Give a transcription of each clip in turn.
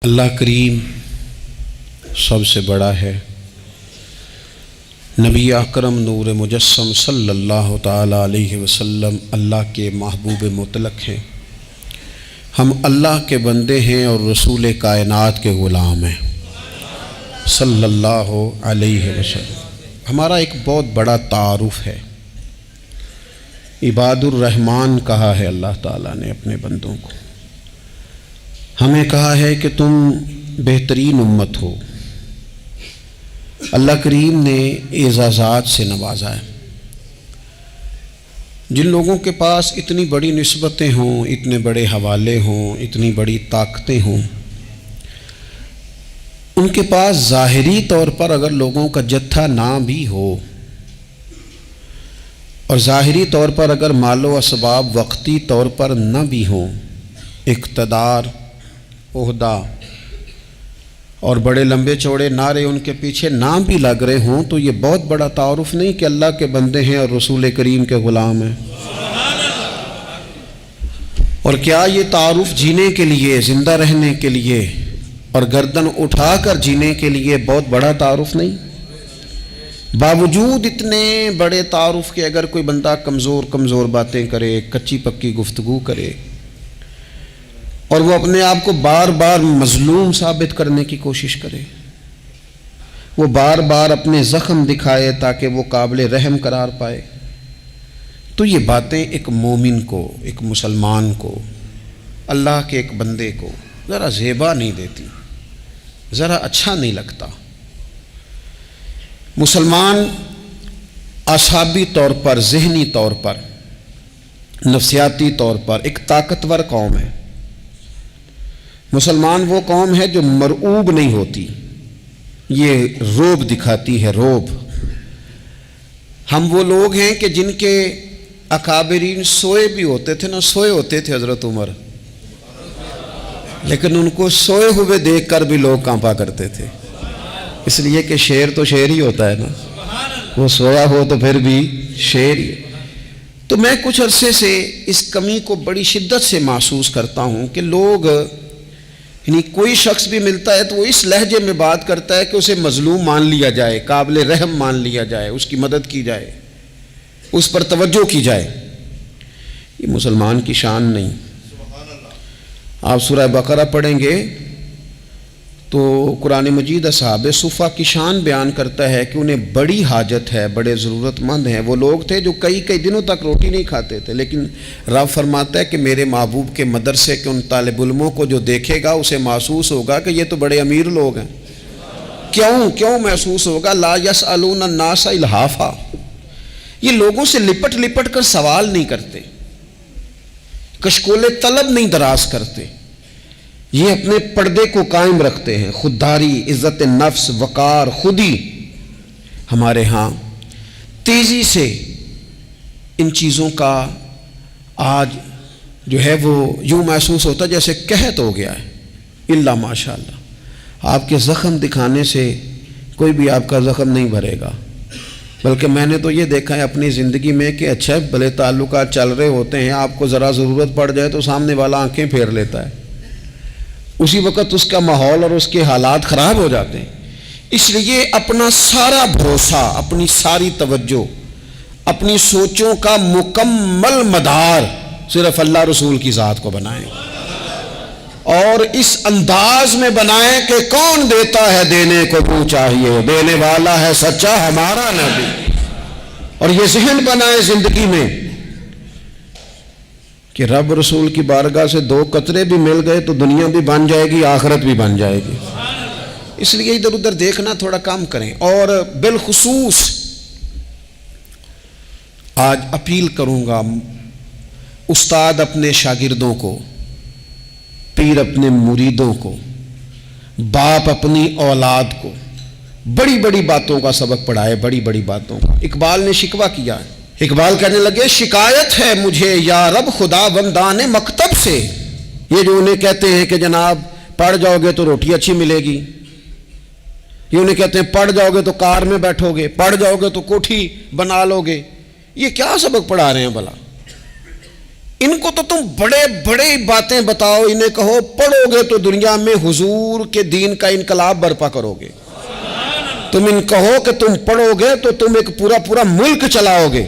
اللہ کریم سب سے بڑا ہے۔ نبی اکرم نور مجسم صلی اللہ تعالیٰ علیہ وسلم اللہ کے محبوب مطلق ہیں۔ ہم اللہ کے بندے ہیں اور رسول کائنات کے غلام ہیں صلی اللہ علیہ وسلم۔ ہمارا ایک بہت بڑا تعارف ہے، عباد الرحمن کہا ہے اللہ تعالیٰ نے اپنے بندوں کو۔ ہمیں کہا ہے کہ تم بہترین امت ہو۔ اللہ کریم نے اعزازات سے نوازا ہے۔ جن لوگوں کے پاس اتنی بڑی نسبتیں ہوں، اتنے بڑے حوالے ہوں، اتنی بڑی طاقتیں ہوں، ان کے پاس ظاہری طور پر اگر لوگوں کا جتھا نہ بھی ہو اور ظاہری طور پر اگر مال و اسباب وقتی طور پر نہ بھی ہوں، اقتدار، عہدہ اور بڑے لمبے چوڑے نعرے ان کے پیچھے نہ بھی لگ رہے ہوں، تو یہ بہت بڑا تعارف نہیں کہ اللہ کے بندے ہیں اور رسول کریم کے غلام ہیں؟ اور کیا یہ تعارف جینے کے لیے، زندہ رہنے کے لیے اور گردن اٹھا کر جینے کے لیے بہت بڑا تعارف نہیں؟ باوجود اتنے بڑے تعارف کے اگر کوئی بندہ کمزور باتیں کرے، کچی پکی گفتگو کرے اور وہ اپنے آپ کو بار بار مظلوم ثابت کرنے کی کوشش کرے، وہ بار بار اپنے زخم دکھائے تاکہ وہ قابل رحم قرار پائے، تو یہ باتیں ایک مومن کو، ایک مسلمان کو، اللہ کے ایک بندے کو ذرا زیبا نہیں دیتی، ذرا اچھا نہیں لگتا۔ مسلمان اعصابی طور پر، ذہنی طور پر، نفسیاتی طور پر ایک طاقتور قوم ہے۔ مسلمان وہ قوم ہے جو مرعوب نہیں ہوتی، یہ روب دکھاتی ہے، روب۔ ہم وہ لوگ ہیں کہ جن کے اکابرین سوئے بھی ہوتے تھے نا، سوئے ہوتے تھے حضرت عمر، لیکن ان کو سوئے ہوئے دیکھ کر بھی لوگ کانپا کرتے تھے، اس لیے کہ شیر تو شیر ہی ہوتا ہے نا، وہ سویا ہو تو پھر بھی شیر ہی۔ تو میں کچھ عرصے سے اس کمی کو بڑی شدت سے محسوس کرتا ہوں کہ لوگ، یعنی کوئی شخص بھی ملتا ہے تو وہ اس لہجے میں بات کرتا ہے کہ اسے مظلوم مان لیا جائے، قابل رحم مان لیا جائے، اس کی مدد کی جائے، اس پر توجہ کی جائے۔ یہ مسلمان کی شان نہیں۔ آپ سورہ بقرہ پڑھیں گے تو قرآن مجید اصحاب صفہ کی شان بیان کرتا ہے کہ انہیں بڑی حاجت ہے، بڑے ضرورت مند ہیں۔ وہ لوگ تھے جو کئی دنوں تک روٹی نہیں کھاتے تھے، لیکن رب فرماتا ہے کہ میرے محبوب کے مدرسے کے ان طالب علموں کو جو دیکھے گا اسے محسوس ہوگا کہ یہ تو بڑے امیر لوگ ہیں۔ کیوں محسوس ہوگا؟ لا یسألون الناس الحافا، یہ لوگوں سے لپٹ کر سوال نہیں کرتے، کشکول طلب نہیں دراز کرتے، یہ اپنے پردے کو قائم رکھتے ہیں۔ خودداری، عزت نفس، وقار، خودی ہمارے ہاں تیزی سے ان چیزوں کا آج جو ہے وہ یوں محسوس ہوتا جیسے قحط ہو گیا ہے۔ الا ماشاء اللہ، آپ کے زخم دکھانے سے کوئی بھی آپ کا زخم نہیں بھرے گا، بلکہ میں نے تو یہ دیکھا ہے اپنی زندگی میں کہ اچھا بھلے تعلقات چل رہے ہوتے ہیں، آپ کو ذرا ضرورت پڑ جائے تو سامنے والا آنکھیں پھیر لیتا ہے، اسی وقت اس کا ماحول اور اس کے حالات خراب ہو جاتے ہیں۔ اس لیے اپنا سارا بھروسہ، اپنی ساری توجہ، اپنی سوچوں کا مکمل مدار صرف اللہ رسول کی ذات کو بنائیں، اور اس انداز میں بنائیں کہ کون دیتا ہے دینے کو تو چاہیے، دینے والا ہے سچا ہمارا نبی۔ اور یہ ذہن بنائیں زندگی میں کہ رب رسول کی بارگاہ سے 2 قطرے بھی مل گئے تو دنیا بھی بن جائے گی، آخرت بھی بن جائے گی۔ اس لیے ادھر ادھر دیکھنا تھوڑا کم کریں۔ اور بالخصوص آج اپیل کروں گا، استاد اپنے شاگردوں کو، پیر اپنے مریدوں کو، باپ اپنی اولاد کو بڑی بڑی باتوں کا سبق پڑھائے، بڑی بڑی باتوں کا۔ اقبال نے شکوہ کیا ہے، اقبال کہنے لگے شکایت ہے مجھے یا رب خدا بندان مکتب سے، یہ جو انہیں کہتے ہیں کہ جناب پڑھ جاؤ گے تو روٹی اچھی ملے گی، یہ انہیں کہتے ہیں پڑھ جاؤ گے تو کار میں بیٹھو گے، پڑھ جاؤ گے تو کوٹھی بنا لو گے، یہ کیا سبق پڑھا رہے ہیں بھلا؟ ان کو تو تم بڑے بڑے باتیں بتاؤ، انہیں کہو پڑھو گے تو دنیا میں حضور کے دین کا انقلاب برپا کرو گے، تم ان کہو کہ تم پڑھو گے تو تم ایک پورا ملک چلاؤ گے،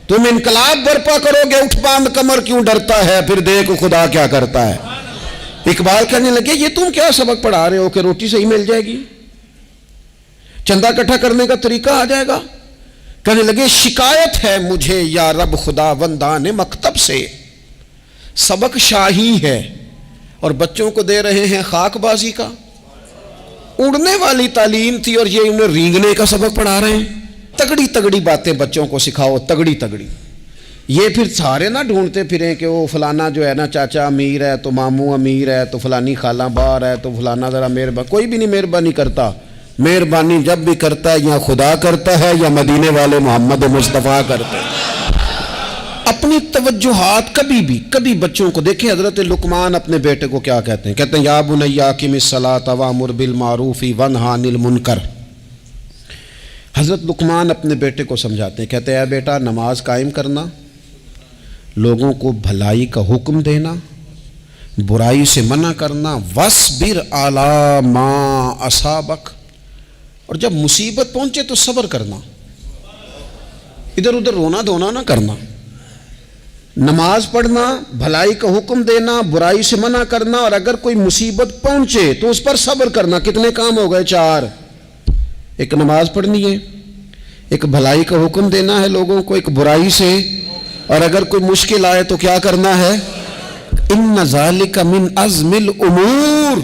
تم انقلاب برپا کرو گے، اٹھ باندھ کمر کیوں ڈرتا ہے، پھر دیکھ خدا کیا کرتا ہے۔ اقبال کہنے لگے یہ تم کیا سبق پڑھا رہے ہو کہ روٹی صحیح مل جائے گی، چندہ اکٹھا کرنے کا طریقہ آ جائے گا؟ کہنے لگے شکایت ہے مجھے یا رب خدا وندان مکتب سے، سبق شاہی ہے اور بچوں کو دے رہے ہیں خاک بازی کا۔ اڑنے والی تعلیم تھی اور یہ انہیں رینگنے کا سبق پڑھا رہے ہیں۔ تگڑی تگڑی باتیں بچوں کو سکھاؤ، تگڑی تگڑی، یہ پھر سارے نہ ڈھونڈتے پھریں کہ وہ فلانا جو ہے نا چاچا امیر ہے تو ماموں امیر ہے تو فلانی خالہ باہر ہے تو فلانا ذرا مہربانی، کوئی بھی نہیں مہربانی کرتا۔ مہربانی جب بھی کرتا ہے یا خدا کرتا ہے یا مدینے والے محمد مصطفیٰ کرتے ہیں۔ اپنی توجہات کبھی بچوں کو دیکھیں، حضرت لقمان اپنے بیٹے کو کیا کہتے ہیں؟ کہتے ہیں یا بنی اقم الصلاۃ وامر بالمعروف وانہی عن المنکر۔ حضرت لقمان اپنے بیٹے کو سمجھاتے ہیں، کہتے ہیں اے بیٹا نماز قائم کرنا، لوگوں کو بھلائی کا حکم دینا، برائی سے منع کرنا، وَاصْبِرْ عَلَىٰ مَا أَصَابَكَ، اور جب مصیبت پہنچے تو صبر کرنا، ادھر ادھر رونا دھونا نہ کرنا، نماز پڑھنا، بھلائی کا حکم دینا، برائی سے منع کرنا، اور اگر کوئی مصیبت پہنچے تو اس پر صبر کرنا۔ کتنے کام ہو گئے؟ 4۔ ایک نماز پڑھنی ہے، ایک بھلائی کا حکم دینا ہے لوگوں کو، ایک برائی سے، اور اگر کوئی مشکل آئے تو کیا کرنا ہے؟ ان ذالک من عزم الامور۔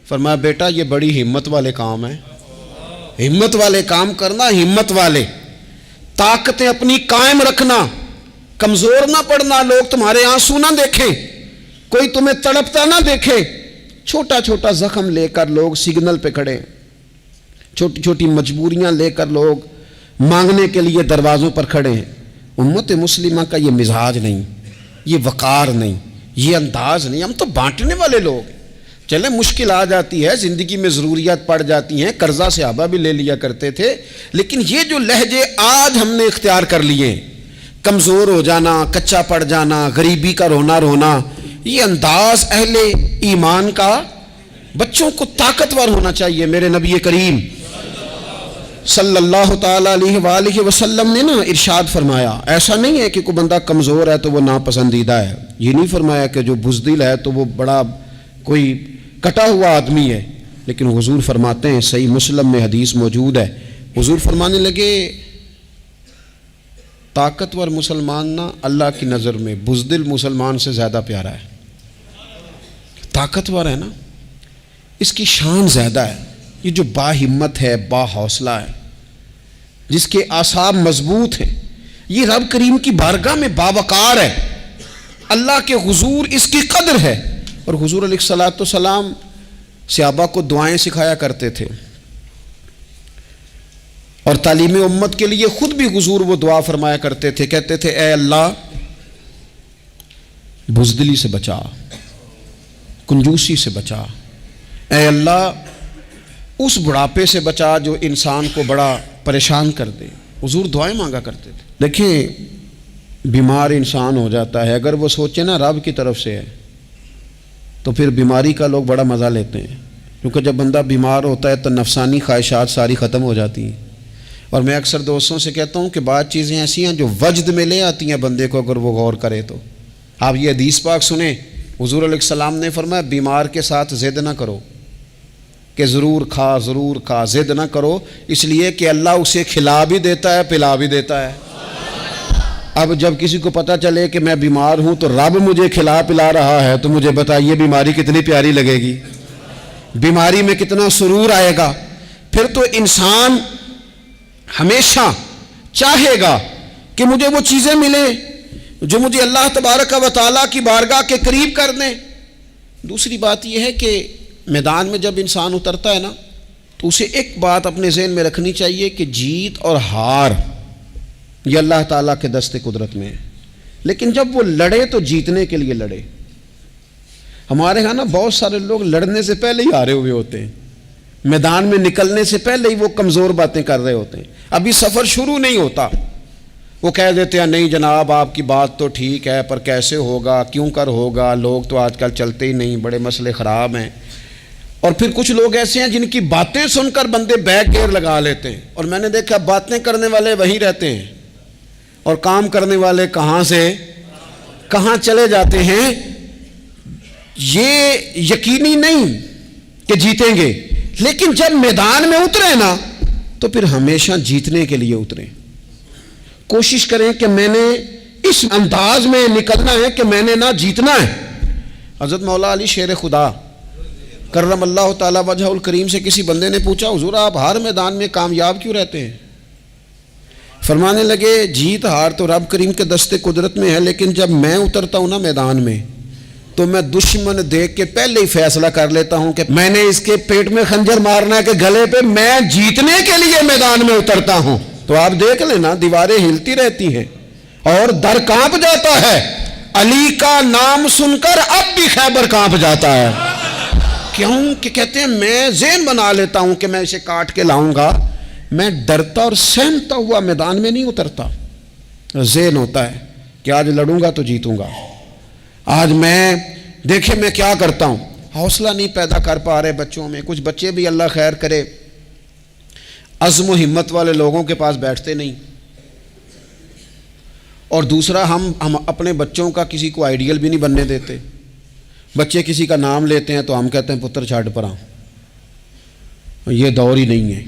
فرمایا بیٹا یہ بڑی ہمت والے کام ہیں، ہمت والے کام کرنا، ہمت والے، طاقتیں اپنی قائم رکھنا، کمزور نہ پڑنا، لوگ تمہارے آنسو نہ دیکھیں، کوئی تمہیں تڑپتا نہ دیکھے۔ چھوٹا چھوٹا زخم لے کر لوگ سگنل پہ کھڑے، چھوٹی چھوٹی مجبوریاں لے کر لوگ مانگنے کے لیے دروازوں پر کھڑے ہیں۔ امت مسلمہ کا یہ مزاج نہیں، یہ وقار نہیں، یہ انداز نہیں، ہم تو بانٹنے والے لوگ ہیں۔ چلیں مشکل آ جاتی ہے، زندگی میں ضروریات پڑ جاتی ہیں، قرضہ صحابہ بھی لے لیا کرتے تھے، لیکن یہ جو لہجے آج ہم نے اختیار کر لیے، کمزور ہو جانا، کچا پڑ جانا، غریبی کا رونا، یہ انداز اہل ایمان کا۔ بچوں کو طاقتور ہونا چاہیے۔ میرے نبی کریم صلی اللہ تعالی علیہ وآلہ وسلم نے نا ارشاد فرمایا، ایسا نہیں ہے کہ کوئی بندہ کمزور ہے تو وہ ناپسندیدہ ہے، یہ نہیں فرمایا کہ جو بزدل ہے تو وہ بڑا کوئی کٹا ہوا آدمی ہے، لیکن حضور فرماتے ہیں، صحیح مسلم میں حدیث موجود ہے، حضور فرمانے لگے طاقتور مسلمان نا اللہ کی نظر میں بزدل مسلمان سے زیادہ پیارا ہے۔ طاقتور ہے نا، اس کی شان زیادہ ہے، یہ جو با ہمت ہے، با حوصلہ ہے، جس کے اعصاب مضبوط ہیں، یہ رب کریم کی بارگاہ میں باوقار ہے، اللہ کے حضور اس کی قدر ہے۔ اور حضور علیہ الصلوۃ والسلام صحابہ کو دعائیں سکھایا کرتے تھے، اور تعلیم امت کے لیے خود بھی حضور وہ دعا فرمایا کرتے تھے، کہتے تھے اے اللہ بزدلی سے بچا، کنجوسی سے بچا، اے اللہ اس بڑھاپے سے بچا جو انسان کو بڑا پریشان کر دے۔ حضور دعائیں مانگا کرتے تھے۔ دیکھیں بیمار انسان ہو جاتا ہے، اگر وہ سوچے نا رب کی طرف سے ہے تو پھر بیماری کا لوگ بڑا مزہ لیتے ہیں، کیونکہ جب بندہ بیمار ہوتا ہے تو نفسانی خواہشات ساری ختم ہو جاتی ہیں۔ اور میں اکثر دوستوں سے کہتا ہوں کہ بعض چیزیں ایسی ہیں جو وجد میں لے آتی ہیں بندے کو، اگر وہ غور کرے تو۔ آپ یہ حدیث پاک سنیں، حضور علیہ السلام نے فرمایا بیمار کے ساتھ ضد نہ کرو کہ ضرور کھا، ضد نہ کرو، اس لیے کہ اللہ اسے کھلا بھی دیتا ہے، پلا بھی دیتا ہے۔ اب جب کسی کو پتہ چلے کہ میں بیمار ہوں تو رب مجھے کھلا پلا رہا ہے تو مجھے بتائیے بیماری کتنی پیاری لگے گی، بیماری میں کتنا سرور آئے گا۔ پھر تو انسان ہمیشہ چاہے گا کہ مجھے وہ چیزیں ملیں جو مجھے اللہ تبارک و تعالیٰ کی بارگاہ کے قریب کر دیں۔ دوسری بات یہ ہے کہ میدان میں جب انسان اترتا ہے نا تو اسے ایک بات اپنے ذہن میں رکھنی چاہیے کہ جیت اور ہار یہ اللہ تعالیٰ کے دست قدرت میں ہے، لیکن جب وہ لڑے تو جیتنے کے لیے لڑے۔ ہمارے ہاں نا بہت سارے لوگ لڑنے سے پہلے ہی ہارے ہوئے ہوتے ہیں، میدان میں نکلنے سے پہلے ہی وہ کمزور باتیں کر رہے ہوتے ہیں، ابھی سفر شروع نہیں ہوتا وہ کہہ دیتے ہیں نہیں جناب آپ کی بات تو ٹھیک ہے پر کیسے ہوگا، کیوں کر ہوگا، لوگ تو آج کل چلتے ہی نہیں، بڑے مسئلے خراب ہیں۔ اور پھر کچھ لوگ ایسے ہیں جن کی باتیں سن کر بندے بیک گیئر لگا لیتے ہیں، اور میں نے دیکھا باتیں کرنے والے وہیں رہتے ہیں اور کام کرنے والے کہاں سے کہاں چلے جاتے ہیں۔ یہ یقینی نہیں کہ جیتیں گے، لیکن جب میدان میں اترے نا تو پھر ہمیشہ جیتنے کے لیے اتریں۔ کوشش کریں کہ میں نے اس انداز میں نکلنا ہے کہ میں نے نہ جیتنا ہے۔ حضرت مولا علی شیر خدا کرم اللہ تعالی وجہ الکریم سے کسی بندے نے پوچھا حضور آپ ہر میدان میں کامیاب کیوں رہتے ہیں؟ فرمانے لگے جیت ہار تو رب کریم کے دستے قدرت میں ہے، لیکن جب میں اترتا ہوں نا میدان میں تو میں دشمن دیکھ کے پہلے ہی فیصلہ کر لیتا ہوں کہ میں نے اس کے پیٹ میں خنجر مارنا ہے کہ گلے پہ، میں جیتنے کے لیے میدان میں اترتا ہوں۔ تو آپ دیکھ لینا دیواریں ہلتی رہتی ہیں اور در کانپ جاتا ہے، علی کا نام سن کر اب بھی خیبر کانپ جاتا ہے۔ کیوں کہ کہتے ہیں میں ذہن بنا لیتا ہوں کہ میں اسے کاٹ کے لاؤں گا، میں ڈرتا اور سہمتا ہوا میدان میں نہیں اترتا۔ ذہن ہوتا ہے کہ آج لڑوں گا تو جیتوں گا، آج میں دیکھیں میں کیا کرتا ہوں۔ حوصلہ نہیں پیدا کر پا رہے بچوں میں، کچھ بچے بھی اللہ خیر کرے عزم و ہمت والے لوگوں کے پاس بیٹھتے نہیں، اور دوسرا ہم اپنے بچوں کا کسی کو آئیڈیل بھی نہیں بننے دیتے۔ بچے کسی کا نام لیتے ہیں تو ہم کہتے ہیں پتر چھاڑ پر آؤ، یہ دور ہی نہیں ہے۔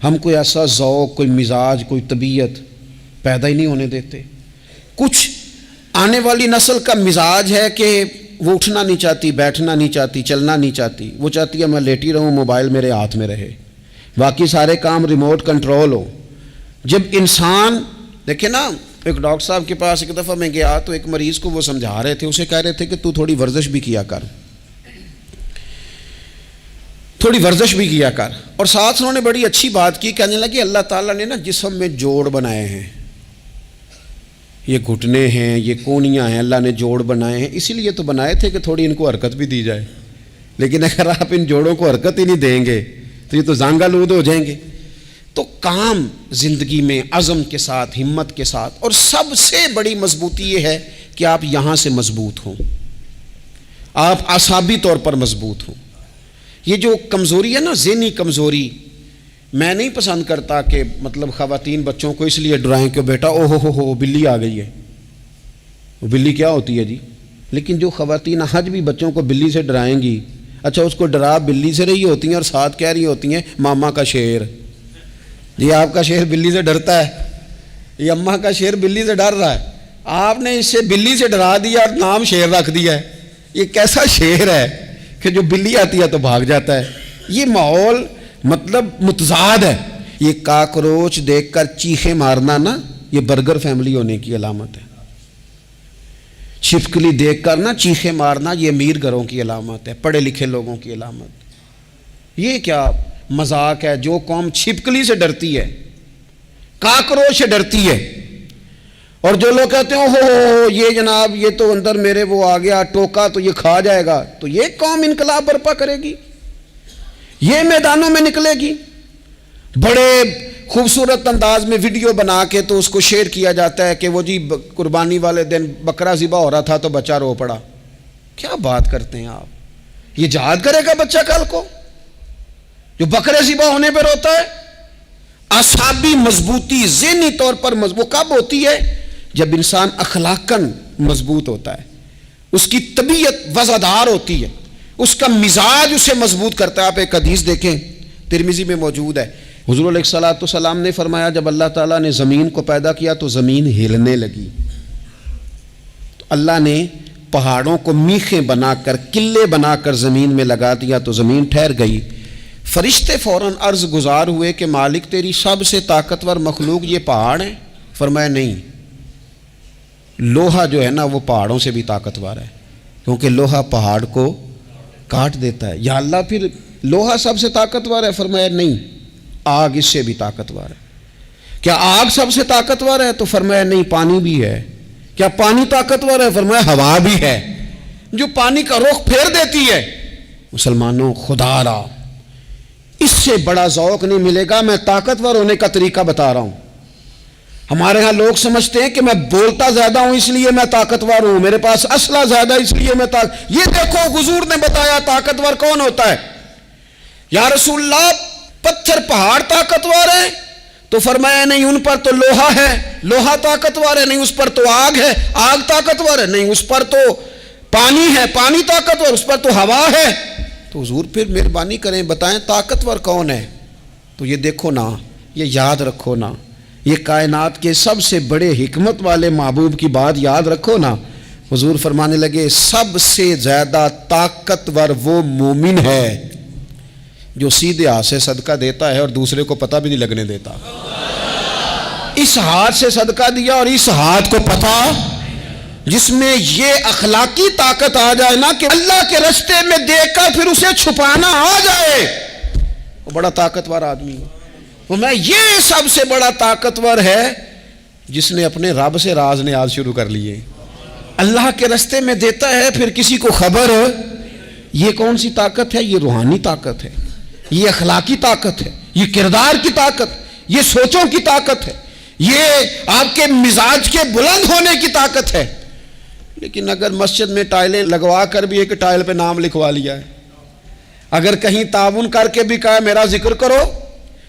ہم کوئی ایسا ذوق، کوئی مزاج، کوئی طبیعت پیدا ہی نہیں ہونے دیتے۔ کچھ آنے والی نسل کا مزاج ہے کہ وہ اٹھنا نہیں چاہتی، بیٹھنا نہیں چاہتی، چلنا نہیں چاہتی، وہ چاہتی ہے میں لیٹی رہوں، موبائل میرے ہاتھ میں رہے، باقی سارے کام ریموٹ کنٹرول ہو۔ جب انسان دیکھیں نا، ایک ڈاکٹر صاحب کے پاس ایک دفعہ میں گیا تو ایک مریض کو وہ سمجھا رہے تھے، اسے کہہ رہے تھے کہ تو تھوڑی ورزش بھی کیا کر، تھوڑی ورزش بھی کیا کر، اور ساتھ انہوں نے بڑی اچھی بات کی، کہنے لگے اللہ تعالیٰ نے نا جسم میں جوڑ بنائے ہیں، یہ گھٹنے ہیں، یہ کونیاں ہیں، اللہ نے جوڑ بنائے ہیں، اسی لیے تو بنائے تھے کہ تھوڑی ان کو حرکت بھی دی جائے، لیکن اگر آپ ان جوڑوں کو حرکت ہی نہیں دیں گے تو یہ تو زانگا لود ہو جائیں گے۔ تو کام زندگی میں عزم کے ساتھ، ہمت کے ساتھ، اور سب سے بڑی مضبوطی یہ ہے کہ آپ یہاں سے مضبوط ہوں، آپ اعصابی طور پر مضبوط ہوں۔ یہ جو کمزوری ہے نا، ذہنی کمزوری، میں نہیں پسند کرتا کہ مطلب خواتین بچوں کو اس لیے ڈرائیں کہ بیٹا او ہو بلی آ گئی ہے۔ وہ بلی کیا ہوتی ہے جی؟ لیکن جو خواتین آج بھی بچوں کو بلی سے ڈرائیں گی، اچھا اس کو ڈرا بلی سے رہی ہوتی ہیں اور ساتھ کہہ رہی ہوتی ہیں ماما کا شیر، جی آپ کا شیر بلی سے ڈرتا ہے، یہ اماں کا شیر بلی سے ڈر رہا ہے، آپ نے اس سے بلی سے ڈرا دیا اور نام شیر رکھ دیا ہے۔ یہ کیسا شیر ہے کہ جو بلی آتی ہے تو بھاگ جاتا ہے؟ یہ ماحول مطلب متضاد ہے۔ یہ کاکروچ دیکھ کر چیخیں مارنا نا، یہ برگر فیملی ہونے کی علامت ہے۔ چھپکلی دیکھ کر نا چیخیں مارنا، یہ امیر گھروں کی علامت ہے، پڑھے لکھے لوگوں کی علامت۔ یہ کیا مذاق ہے؟ جو قوم چھپکلی سے ڈرتی ہے، کاکروچ سے ڈرتی ہے، اور جو لوگ کہتے ہیں ہو یہ جناب یہ تو اندر میرے وہ آ گیا ٹوکا تو یہ کھا جائے گا، تو یہ قوم انقلاب برپا کرے گی، یہ میدانوں میں نکلے گی۔ بڑے خوبصورت انداز میں ویڈیو بنا کے تو اس کو شیئر کیا جاتا ہے کہ وہ جی قربانی والے دن بکرا ذبح ہو رہا تھا تو بچہ رو پڑا۔ کیا بات کرتے ہیں آپ؟ یہ جہاد کرے گا بچہ کل کو جو بکرے ذبح ہونے پہ روتا ہے؟ اعصابی مضبوطی ذہنی طور پر مضبوط کب ہوتی ہے؟ جب انسان اخلاقاً مضبوط ہوتا ہے، اس کی طبیعت وزادار ہوتی ہے، اس کا مزاج اسے مضبوط کرتا ہے۔ آپ ایک حدیث دیکھیں، ترمذی میں موجود ہے، حضور علیہ السلام نے فرمایا جب اللہ تعالیٰ نے زمین کو پیدا کیا تو زمین ہلنے لگی، تو اللہ نے پہاڑوں کو میخیں بنا کر، قلعے بنا کر زمین میں لگا دیا تو زمین ٹھہر گئی۔ فرشتے فوراً عرض گزار ہوئے کہ مالک تیری سب سے طاقتور مخلوق یہ پہاڑ ہیں؟ فرمایا نہیں، لوہا جو ہے نا وہ پہاڑوں سے بھی طاقتور ہے، کیونکہ لوہا پہاڑ کو کاٹ دیتا ہے۔ یا اللہ پھر لوہا سب سے طاقتور ہے؟ فرمایا نہیں، آگ اس سے بھی طاقتور ہے۔ کیا آگ سب سے طاقتور ہے؟ تو فرمایا نہیں، پانی بھی ہے۔ کیا پانی طاقتور ہے؟ فرمایا ہوا بھی ہے، جو پانی کا رخ پھیر دیتی ہے۔ مسلمانوں خدا را اس سے بڑا ذوق نہیں ملے گا۔ میں طاقتور ہونے کا طریقہ بتا رہا ہوں۔ ہمارے ہاں لوگ سمجھتے ہیں کہ میں بولتا زیادہ ہوں اس لیے میں طاقتور ہوں، میرے پاس اسلحہ زیادہ اس لیے میں یہ دیکھو حضور نے بتایا طاقتور کون ہوتا ہے۔ یا رسول اللہ پتھر پہاڑ طاقتور ہیں؟ تو فرمایا نہیں، ان پر تو لوہا ہے، لوہا طاقتور ہے، نہیں اس پر تو آگ ہے، آگ طاقتور ہے، نہیں اس پر تو پانی ہے، پانی طاقتور، اس پر تو ہوا ہے۔ تو حضور پھر مہربانی کریں بتائیں طاقتور کون ہے؟ تو یہ دیکھو نا، یہ یاد رکھو نا، یہ کائنات کے سب سے بڑے حکمت والے محبوب کی بات یاد رکھو نا۔ حضور فرمانے لگے سب سے زیادہ طاقتور وہ مومن ہے جو سیدھے ہاتھ سے صدقہ دیتا ہے اور دوسرے کو پتہ بھی نہیں لگنے دیتا۔ اس ہاتھ سے صدقہ دیا اور اس ہاتھ کو پتہ، جس میں یہ اخلاقی طاقت آ جائے نا کہ اللہ کے راستے میں دیکھ کر پھر اسے چھپانا آ جائے، وہ بڑا طاقتور آدمی ہے۔ وہ میں یہ سب سے بڑا طاقتور ہے جس نے اپنے رب سے راز نیاز شروع کر لیے، اللہ کے راستے میں دیتا ہے پھر کسی کو خبر۔ یہ کون سی طاقت ہے؟ یہ روحانی طاقت ہے، یہ اخلاقی طاقت ہے، یہ کردار کی طاقت، یہ سوچوں کی طاقت ہے، یہ آپ کے مزاج کے بلند ہونے کی طاقت ہے۔ لیکن اگر مسجد میں ٹائلیں لگوا کر بھی ایک ٹائل پہ نام لکھوا لیا ہے، اگر کہیں تعاون کر کے بھی کہا میرا ذکر کرو،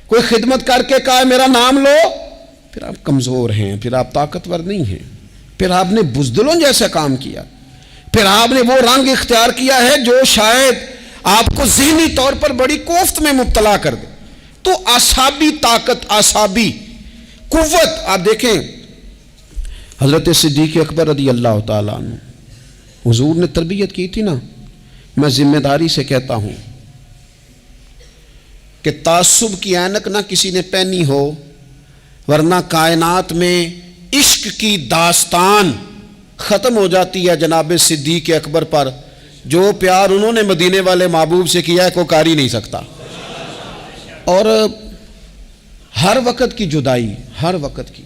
کوئی خدمت کر کے کہا میرا نام لو، پھر آپ کمزور ہیں، پھر آپ طاقتور نہیں ہیں، پھر آپ نے بزدلوں جیسا کام کیا، پھر آپ نے وہ رنگ اختیار کیا ہے جو شاید آپ کو ذہنی طور پر بڑی کوفت میں مبتلا کر دے۔ تو اعصابی طاقت، اعصابی قوت، آپ دیکھیں حضرت صدیق اکبر رضی اللہ تعالیٰ عنہ، حضور نے تربیت کی تھی نا، میں ذمہ داری سے کہتا ہوں کہ تعصب کی اینک نہ کسی نے پہنی ہو، ورنہ کائنات میں عشق کی داستان ختم ہو جاتی ہے جناب صدیق اکبر پر۔ جو پیار انہوں نے مدینے والے محبوب سے کیا ہے کوئی کر ہی نہیں سکتا۔ اور ہر وقت کی جدائی، ہر وقت کی،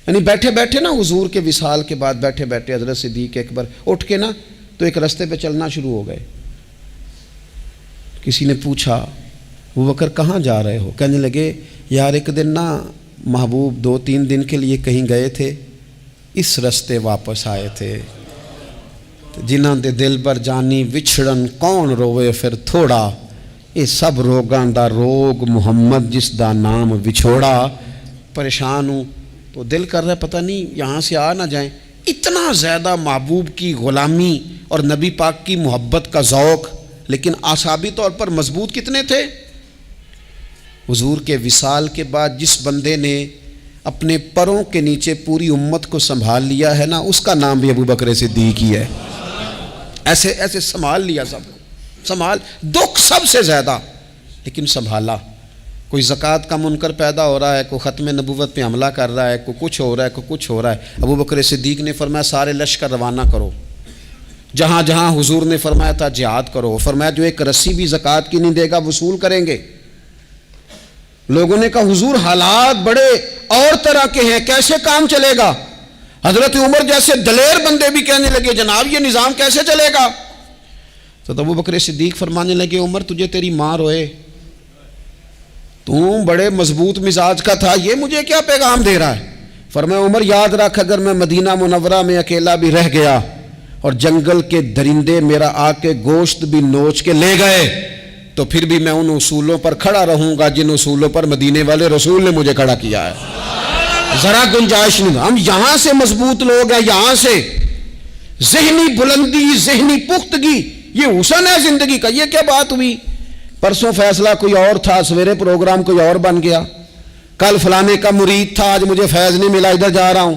یعنی بیٹھے بیٹھے نا حضور کے وصال کے بعد بیٹھے بیٹھے حضرت صدیق اکبر اٹھ کے نا تو ایک رستے پہ چلنا شروع ہو گئے۔ کسی نے پوچھا ابو بکر کہاں جا رہے ہو؟ کہنے لگے یار ایک دن نا محبوب 2-3 دن کے لیے کہیں گئے تھے، اس رستے واپس آئے تھے، جنہاں دے دل پر جانی وچھڑن کون روے پھر تھوڑا، یہ سب روگاں دا روگ محمد جس دا نام وچھوڑا۔ پریشان ہوں تو دل کر رہا ہے پتہ نہیں یہاں سے آ نہ جائیں۔ اتنا زیادہ محبوب کی غلامی اور نبی پاک کی محبت کا ذوق، لیکن اعصابی طور پر مضبوط کتنے تھے؟ حضور کے وصال کے بعد جس بندے نے اپنے پروں کے نیچے پوری امت کو سنبھال لیا ہے نا، اس کا نام بھی ابو بکر صدیق ہی ہے۔ ایسے ایسے سنبھال لیا، سب کو سنبھال، دکھ سب سے زیادہ لیکن سنبھالا۔ کوئی زکوٰۃ کا منکر پیدا ہو رہا ہے، کوئی ختم نبوت پہ حملہ کر رہا ہے، کوئی کچھ ہو رہا ہے، کوئی کچھ ہو رہا ہے، ابو بکر صدیق نے فرمایا سارے لشکر روانہ کرو، جہاں جہاں حضور نے فرمایا تھا جہاد کرو، فرمایا جو ایک رسی بھی زکوٰۃ کی نہیں دے گا وصول کریں گے۔ لوگوں نے کہا حضور حالات بڑے اور طرح کے ہیں، کیسے کام چلے گا؟ حضرت عمر جیسے دلیر بندے بھی کہنے لگے جناب یہ نظام کیسے چلے گا؟ تو ابو بکر صدیق فرمانے لگے عمر تجھے تیری ماں روئے، تو بڑے مضبوط مزاج کا تھا، یہ مجھے کیا پیغام دے رہا ہے؟ فرمایا عمر یاد رکھ اگر میں مدینہ منورہ میں اکیلا بھی رہ گیا اور جنگل کے درندے میرا آ کے گوشت بھی نوچ کے لے گئے تو پھر بھی میں ان اصولوں پر کھڑا رہوں گا جن اصولوں پر مدینے والے رسول نے مجھے کھڑا کیا ہے، ذرا گنجائش نہیں۔ ہم یہاں سے مضبوط لوگ ہیں، یہاں سے ذہنی بلندی، ذہنی پختگی، یہ حسن ہے زندگی کا۔ یہ کیا بات ہوئی؟ پرسوں فیصلہ کوئی اور تھا، سویرے پروگرام کوئی اور بن گیا، کل فلانے کا مرید تھا آج مجھے فیض نہیں ملا ادھر جا رہا ہوں،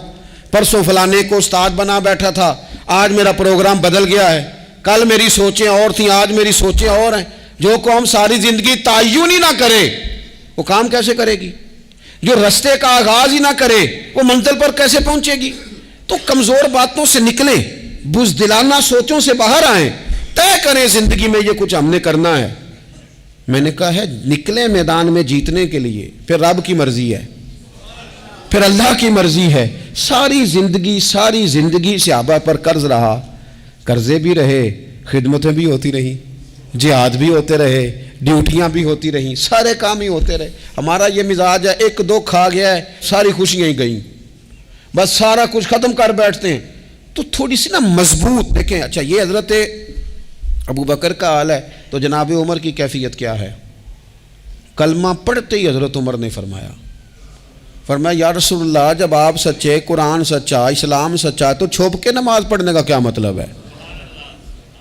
پرسوں فلانے کو استاد بنا بیٹھا تھا آج میرا پروگرام بدل گیا ہے، کل میری سوچیں اور تھیں آج میری سوچیں اور ہیں۔ جو قوم ساری زندگی تعین ہی نہ کرے وہ کام کیسے کرے گی؟ جو رستے کا آغاز ہی نہ کرے وہ منزل پر کیسے پہنچے گی؟ تو کمزور باتوں سے نکلیں، بزدلانہ سوچوں سے باہر آئیں، طے کریں زندگی میں یہ کچھ ہم نے کرنا ہے۔ میں نے کہا ہے نکلیں میدان میں جیتنے کے لیے، پھر رب کی مرضی ہے، پھر اللہ کی مرضی ہے۔ ساری زندگی صحابہ پر قرض رہا، قرضے بھی رہے، خدمتیں بھی ہوتی رہی، جہاد بھی ہوتے رہے، ڈیوٹیاں بھی ہوتی رہیں, سارے کام ہی ہوتے رہے. ہمارا یہ مزاج ہے, ایک دو کھا گیا ہے ساری خوشیاں ہی گئیں, بس سارا کچھ ختم کر بیٹھتے ہیں. تو تھوڑی سی نا مضبوط دیکھیں. اچھا یہ حضرت ابو بکر کا حال ہے, تو جناب عمر کی کیفیت کیا ہے؟ کلمہ پڑھتے ہی حضرت عمر نے فرمایا یا رسول اللہ, جب آپ سچے, قرآن سچا, اسلام سچا, تو چھپ کے نماز پڑھنے کا کیا مطلب ہے؟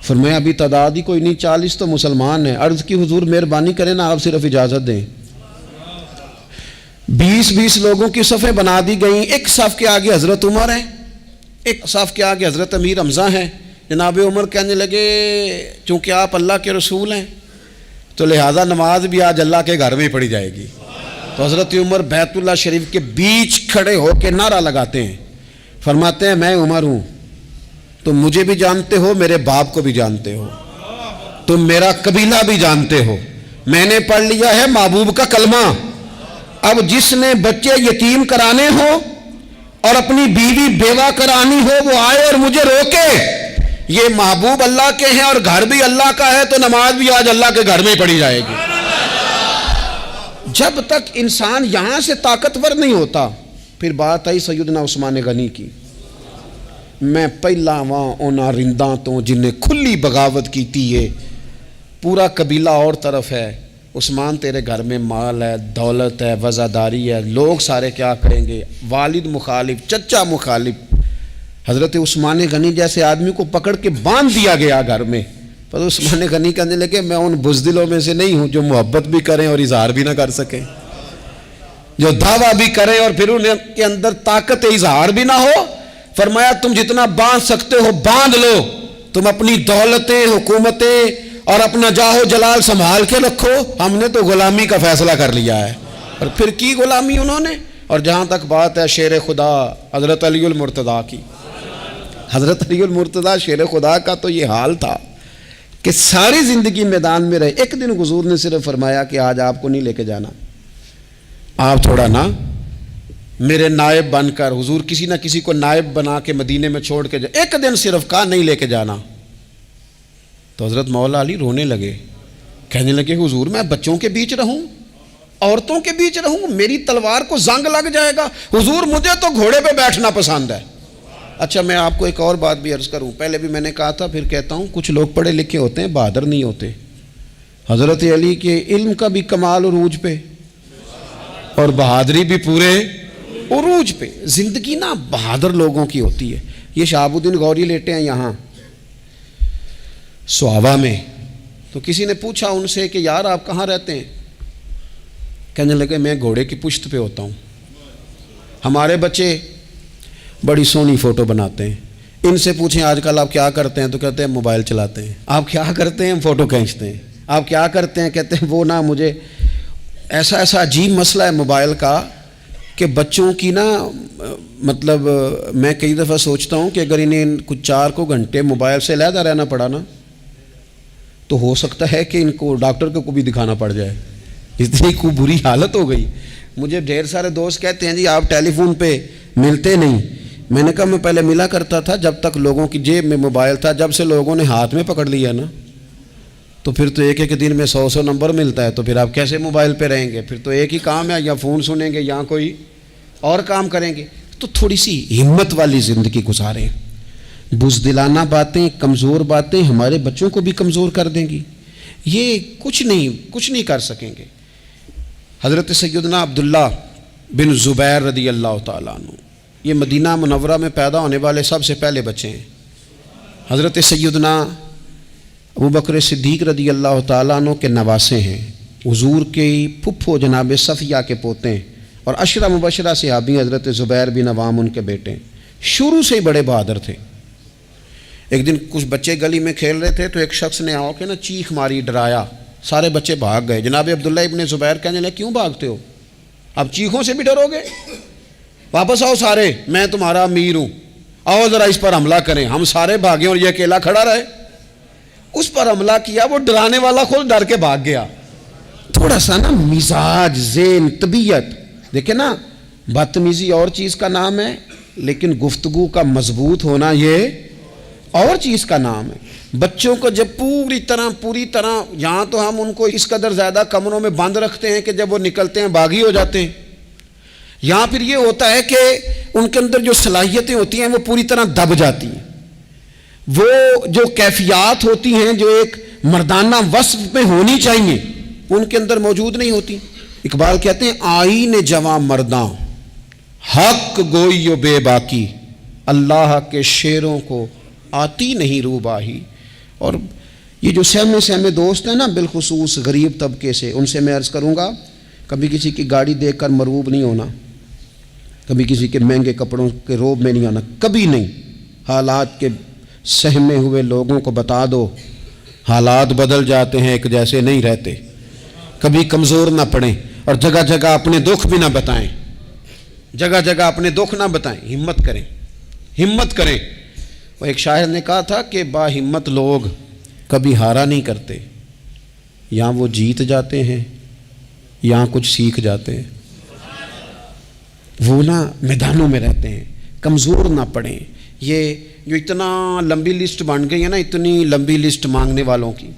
فرمایا ابھی تعداد ہی کوئی نہیں, 40 تو مسلمان ہیں. عرض کی حضور مہربانی کریں نا, آپ صرف اجازت دیں. 20 لوگوں کی صفیں بنا دی گئیں. ایک صف کے آگے حضرت عمر ہیں, ایک صف کے آگے حضرت امیر حمزہ ہیں. جناب عمر کہنے لگے چونکہ آپ اللہ کے رسول ہیں تو لہذا نماز بھی آج اللہ کے گھر میں پڑھی جائے گی. تو حضرت عمر بیت اللہ شریف کے بیچ کھڑے ہو کے نعرہ لگاتے ہیں, فرماتے ہیں میں عمر ہوں, تم مجھے بھی جانتے ہو, میرے باپ کو بھی جانتے ہو, تم میرا قبیلہ بھی جانتے ہو, میں نے پڑھ لیا ہے محبوب کا کلمہ. اب جس نے بچے یتیم کرانے ہو اور اپنی بیوی بیوہ کرانی ہو وہ آئے اور مجھے روکے. یہ محبوب اللہ کے ہیں اور گھر بھی اللہ کا ہے, تو نماز بھی آج اللہ کے گھر میں پڑھی جائے گی. جب تک انسان یہاں سے طاقتور نہیں ہوتا. پھر بات آئی سیدنا عثمان غنی کی. میں پہلا وہاں اونا رنداں تو جنہیں کھلی بغاوت کی تھی, ہے پورا قبیلہ اور طرف ہے. عثمان تیرے گھر میں مال ہے, دولت ہے, وزاداری ہے, لوگ سارے کیا کریں گے؟ والد مخالف, چچا مخالف. حضرت عثمان غنی جیسے آدمی کو پکڑ کے باندھ دیا گیا گھر میں. پر عثمان غنی کہنے لگے میں ان بزدلوں میں سے نہیں ہوں جو محبت بھی کریں اور اظہار بھی نہ کر سکیں, جو دعویٰ بھی کریں اور پھر ان کے اندر طاقت اظہار بھی نہ ہو. فرمایا تم جتنا باندھ سکتے ہو باندھ لو, تم اپنی دولتیں, حکومتیں اور اپنا جاہ و جلال سنبھال کے رکھو, ہم نے تو غلامی کا فیصلہ کر لیا ہے. اور پھر کی غلامی انہوں نے. اور جہاں تک بات ہے شیر خدا حضرت علی المرتضیٰ کی, حضرت علی المرتضیٰ شیر خدا کا تو یہ حال تھا کہ ساری زندگی میدان میں رہے. ایک دن حضور نے صرف فرمایا کہ آج آپ کو نہیں لے کے جانا, آپ تھوڑا نا میرے نائب بن کر, حضور کسی نہ کسی کو نائب بنا کے مدینے میں چھوڑ کے جائے. ایک دن صرف کہا نہیں لے کے جانا. تو حضرت مولا علی رونے لگے, کہنے لگے حضور میں بچوں کے بیچ رہوں, عورتوں کے بیچ رہوں, میری تلوار کو زنگ لگ جائے گا. حضور مجھے تو گھوڑے پہ بیٹھنا پسند ہے. اچھا میں آپ کو ایک اور بات بھی عرض کروں, پہلے بھی میں نے کہا تھا پھر کہتا ہوں, کچھ لوگ پڑھے لکھے ہوتے ہیں بہادر نہیں ہوتے. حضرت علی کے علم کا بھی کمال عروج پہ اور بہادری بھی پورے عروج پہ. زندگی نا بہادر لوگوں کی ہوتی ہے. یہ شہاب الدین غوری لیٹے ہیں یہاں سوابا میں, تو کسی نے پوچھا ان سے کہ یار آپ کہاں رہتے ہیں؟ کہنے لگے میں گھوڑے کی پشت پہ ہوتا ہوں, ہمارے بچے بڑی سونی فوٹو بناتے ہیں. ان سے پوچھیں آج کل آپ کیا کرتے ہیں, تو کہتے ہیں موبائل چلاتے ہیں. آپ کیا کرتے ہیں؟ فوٹو کھینچتے ہیں. آپ کیا کرتے ہیں؟ کہتے ہیں وہ نا مجھے ایسا عجیب مسئلہ ہے موبائل کا کہ بچوں کی نا مطلب میں کئی دفعہ سوچتا ہوں کہ اگر انہیں کچھ 4 گھنٹے موبائل سے علیحدہ رہنا پڑا نا تو ہو سکتا ہے کہ ان کو ڈاکٹر کو بھی دکھانا پڑ جائے, اتنی کو بری حالت ہو گئی. مجھے ڈھیر سارے دوست کہتے ہیں جی آپ ٹیلی فون پہ ملتے نہیں. میں نے کہا میں پہلے ملا کرتا تھا جب تک لوگوں کی جیب میں موبائل تھا, جب سے لوگوں نے ہاتھ میں پکڑ لیا نا تو پھر تو ایک دن میں 100 نمبر ملتا ہے, تو پھر آپ کیسے موبائل پہ رہیں گے؟ پھر تو ایک ہی کام ہے, یا فون سنیں گے یا کوئی اور کام کریں گے. تو تھوڑی سی ہمت والی زندگی گزاریں. بزدلانہ باتیں, کمزور باتیں ہمارے بچوں کو بھی کمزور کر دیں گی. یہ کچھ نہیں کر سکیں گے. حضرت سیدنا عبداللہ بن زبیر رضی اللہ تعالیٰ عنہ, یہ مدینہ منورہ میں پیدا ہونے والے سب سے پہلے بچے ہیں. حضرت سیدنا ابو بکر صدیق رضی اللہ تعالیٰ عنہ کے نواسے ہیں, حضور کے پھپھو جناب صفیہ کے پوتے ہیں, اور عشرہ مبشرہ صحابی حضرت زبیر بن عوام ان کے بیٹے ہیں. شروع سے ہی بڑے بہادر تھے. ایک دن کچھ بچے گلی میں کھیل رہے تھے تو ایک شخص نے آ کے نا چیخ ماری, ڈرایا, سارے بچے بھاگ گئے. جناب عبداللہ ابن زبیر کہنے لگے کیوں بھاگتے ہو, اب چیخوں سے بھی ڈرو گے؟ واپس آؤ سارے, میں تمہارا امیر ہوں, آؤ ذرا اس پر حملہ کریں. ہم سارے بھاگے اور یہ اکیلا کھڑا رہے. اس پر حملہ کیا, وہ ڈرانے والا خود ڈر کے بھاگ گیا. تھوڑا سا نا مزاج, ذہن, طبیعت دیکھیں نا, بدتمیزی اور چیز کا نام ہے لیکن گفتگو کا مضبوط ہونا یہ اور چیز کا نام ہے. بچوں کو جب پوری طرح یہاں تو ہم ان کو اس قدر زیادہ کمروں میں بند رکھتے ہیں کہ جب وہ نکلتے ہیں باغی ہو جاتے ہیں، یہاں پھر یہ ہوتا ہے کہ ان کے اندر جو صلاحیتیں ہوتی ہیں وہ پوری طرح دب جاتی ہیں، وہ جو کیفیات ہوتی ہیں جو ایک مردانہ وصف میں ہونی چاہیے ان کے اندر موجود نہیں ہوتی۔ اقبال کہتے ہیں آئین جواں مرداں حق گوئی و بے باکی، اللہ کے شیروں کو آتی نہیں روباہی۔ اور یہ جو سہمے دوست ہیں نا، بالخصوص غریب طبقے سے، ان سے میں عرض کروں گا کبھی کسی کی گاڑی دیکھ کر مرعوب نہیں ہونا، کبھی کسی کے مہنگے کپڑوں کے روب میں نہیں آنا، کبھی نہیں۔ حالات کے سہمے ہوئے لوگوں کو بتا دو حالات بدل جاتے ہیں، ایک جیسے نہیں رہتے۔ کبھی کمزور نہ پڑیں اور جگہ جگہ اپنے دکھ بھی نہ بتائیں، جگہ جگہ اپنے دکھ نہ بتائیں، ہمت کریں، ہمت کریں۔ وہ ایک شاعر نے کہا تھا کہ با ہمت لوگ کبھی ہارا نہیں کرتے، یہاں وہ جیت جاتے ہیں یہاں کچھ سیکھ جاتے ہیں۔ وہ نا میدانوں میں رہتے ہیں، کمزور نہ پڑیں۔ یہ جو اتنا لمبی لسٹ بن گئی ہے نا، اتنی لمبی لسٹ مانگنے والوں کی،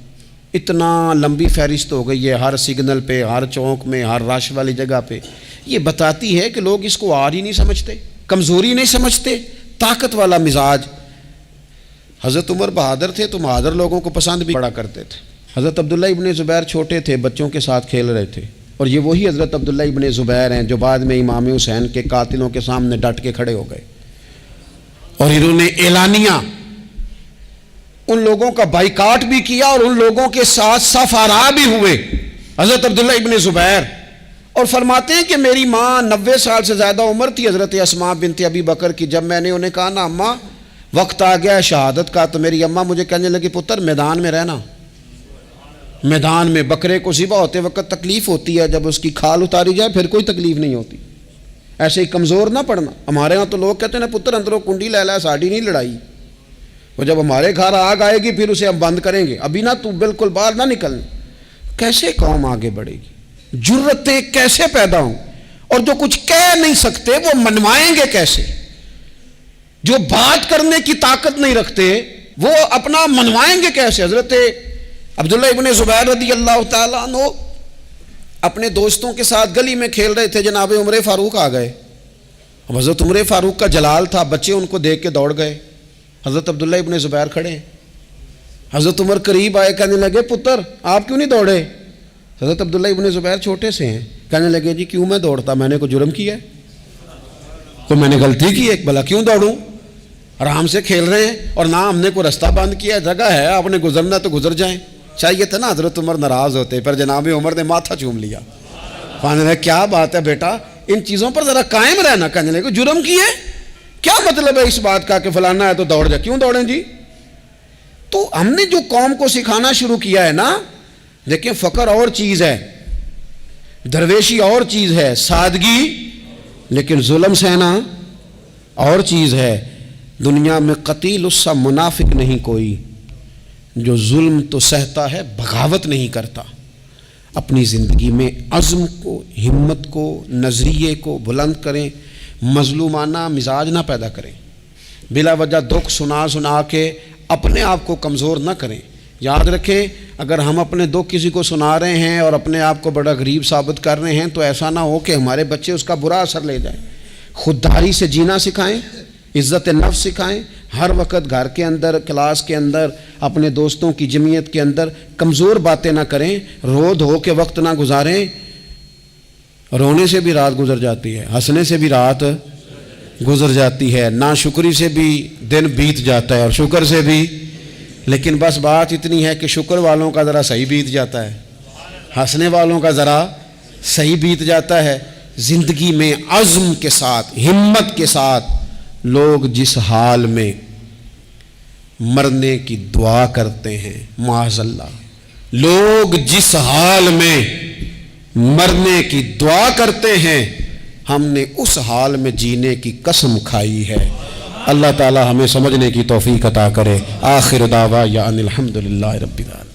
اتنا لمبی فہرست ہو گئی ہے ہر سگنل پہ، ہر چوک میں، ہر رش والی جگہ پہ، یہ بتاتی ہے کہ لوگ اس کو آر ہی نہیں سمجھتے، کمزوری نہیں سمجھتے، طاقت والا مزاج۔ حضرت عمر بہادر تھے تو بہادر لوگوں کو پسند بھی بڑا کرتے تھے۔ حضرت عبداللہ ابن زبیر چھوٹے تھے، بچوں کے ساتھ کھیل رہے تھے، اور یہ وہی حضرت عبداللہ ابن زبیر ہیں جو بعد میں امام حسین کے قاتلوں کے سامنے ڈٹ کے کھڑے ہو گئے اور انہوں نے اعلانیہ ان لوگوں کا بائیکاٹ بھی کیا اور ان لوگوں کے ساتھ سفارا بھی ہوئے، حضرت عبداللہ ابن زبیر۔ اور فرماتے ہیں کہ میری ماں 90 سال سے زیادہ عمر تھی حضرت اسماء بنت ابی بکر کی، جب میں نے انہیں کہا نا اماں وقت آ گیا ہے شہادت کا، تو میری اماں مجھے کہنے لگی پتر میدان میں رہنا، میدان میں۔ بکرے کو ذبح ہوتے وقت تکلیف ہوتی ہے، جب اس کی کھال اتاری جائے پھر کوئی تکلیف نہیں ہوتی۔ ایسے ہی کمزور نہ پڑنا۔ ہمارے ہاں تو لوگ کہتے ہیں نا پتر اندروں کنڈی لے لا، ساڑی نہیں لڑائی، وہ جب ہمارے گھر آگ آئے گی پھر اسے ہم بند کریں گے، ابھی نہ تو بالکل باہر نہ نکلنا۔ کیسے قوم آگے بڑھے گی؟ جرتیں کیسے پیدا ہوں؟ اور جو کچھ کہہ نہیں سکتے وہ منوائیں گے کیسے؟ جو بات کرنے کی طاقت نہیں رکھتے وہ اپنا منوائیں گے کیسے؟ حضرت عبداللہ ابن زبیر رضی اللہ تعالیٰ عنہ اپنے دوستوں کے ساتھ گلی میں کھیل رہے تھے، جناب عمر فاروق آ گئے۔ اب حضرت عمر فاروق کا جلال تھا، بچے ان کو دیکھ کے دوڑ گئے، حضرت عبداللہ ابن زبیر کھڑے ہیں۔ حضرت عمر قریب آئے، کہنے لگے پتر آپ کیوں نہیں دوڑے؟ حضرت عبداللہ ابن زبیر چھوٹے سے ہیں، کہنے لگے جی کیوں میں دوڑتا، میں نے کوئی جرم کیا ہے، کوئی میں نے غلطی کی ہے، بھلا کیوں دوڑوں؟ آرام سے کھیل رہے ہیں اور نہ ہم نے کوئی رستہ بند کیا، جگہ ہے آپ نے گزرنا تو گزر جائیں۔ چاہیے تھا نا حضرت عمر ناراض ہوتے، پر جناب عمر نے ماتھا چوم لیا، کہنے لگے کیا بات ہے بیٹا، ان چیزوں پر ذرا قائم رہنا۔ کہنے لگے جرم کیے، کیا مطلب ہے اس بات کا کہ فلانا ہے تو دوڑ جا، کیوں دوڑیں جی؟ تو ہم نے جو قوم کو سکھانا شروع کیا ہے نا، دیکھیں فقر اور چیز ہے، درویشی اور چیز ہے، سادگی، لیکن ظلم سہنا اور چیز ہے۔ دنیا میں قتیل اس سا منافق نہیں کوئی جو ظلم تو سہتا ہے بغاوت نہیں کرتا۔ اپنی زندگی میں عزم کو، ہمت کو، نظریے کو بلند کریں، مظلومانہ مزاج نہ پیدا کریں، بلا وجہ دکھ سنا کے اپنے آپ کو کمزور نہ کریں۔ یاد رکھیں اگر ہم اپنے دکھ کسی کو سنا رہے ہیں اور اپنے آپ کو بڑا غریب ثابت کر رہے ہیں تو ایسا نہ ہو کہ ہمارے بچے اس کا برا اثر لے جائیں۔ خودداری سے جینا سکھائیں، عزت نفس سکھائیں، ہر وقت گھر کے اندر، کلاس کے اندر، اپنے دوستوں کی جمعیت کے اندر کمزور باتیں نہ کریں، رو دھو کے وقت نہ گزاریں۔ رونے سے بھی رات گزر جاتی ہے، ہنسنے سے بھی رات گزر جاتی ہے، ناشکری سے بھی دن بیت جاتا ہے اور شکر سے بھی، لیکن بس بات اتنی ہے کہ شکر والوں کا ذرا صحیح بیت جاتا ہے، ہنسنے والوں کا ذرا صحیح بیت جاتا ہے۔ زندگی میں عزم کے ساتھ، ہمت کے ساتھ لوگ جس حال میں مرنے کی دعا کرتے ہیں، معاذ اللہ، لوگ جس حال میں مرنے کی دعا کرتے ہیں، ہم نے اس حال میں جینے کی قسم کھائی ہے۔ اللہ تعالی ہمیں سمجھنے کی توفیق عطا کرے۔ آخر دعوانا ان الحمدللہ رب العالمین۔